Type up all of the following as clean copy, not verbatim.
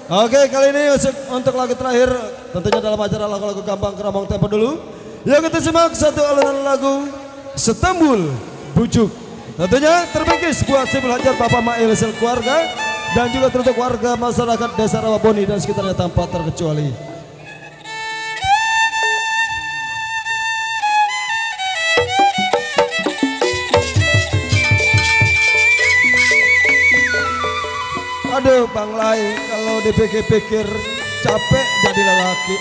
Oke, kali ini untuk lagu terakhir tentunya dalam acara lagu-lagu gampang kerombong tempo dulu. Yuk kita simak satu alunan lagu Setembul Bujuk. Tentunya terbingkis buat Simul Hajar Bapak Mail keluarga dan juga untuk warga masyarakat Desa Rawaboni dan sekitarnya tanpa terkecuali. Aduh Bang Lai, kalau dipikir-pikir capek jadi lelaki.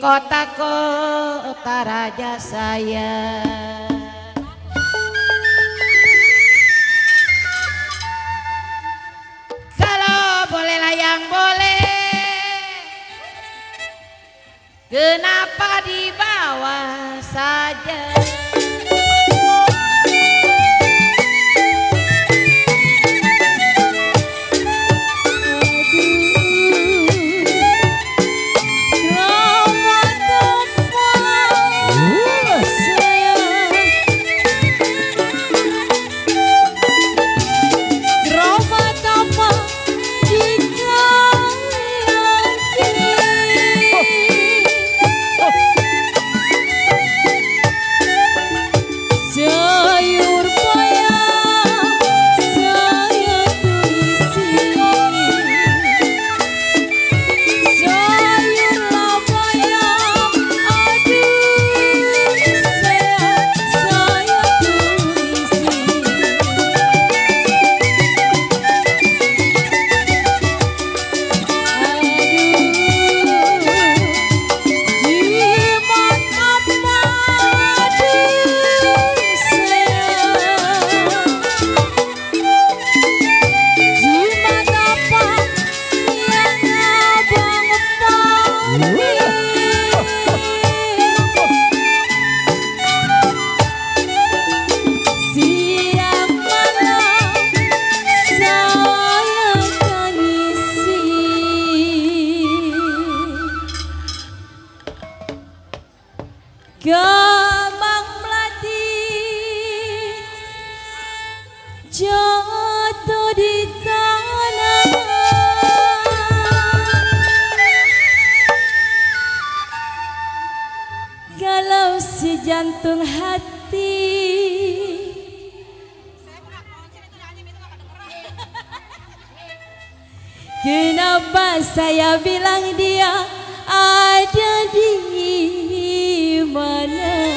Kota-kota raja saya, kalau boleh layang boleh, kenapa dibawa saja? Kembang melati jatuh di tanah, galau si jantung hati. Kenapa saya bilang dia ada di mana?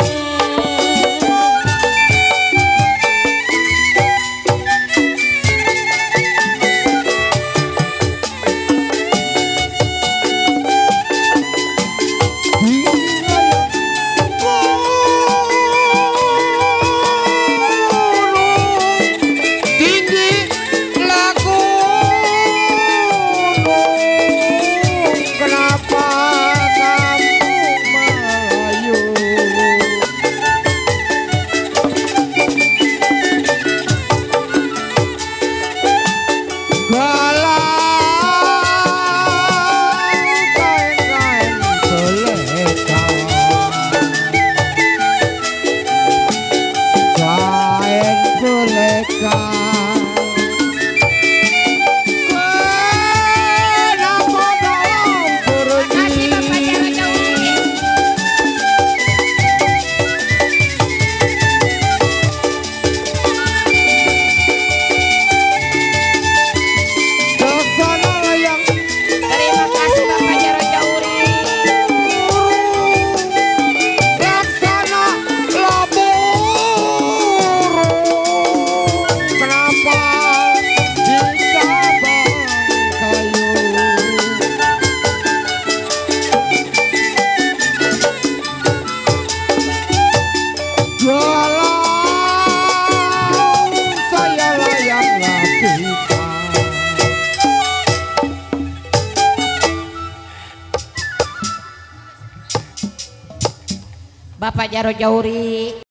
Bapak Jaro Jauri.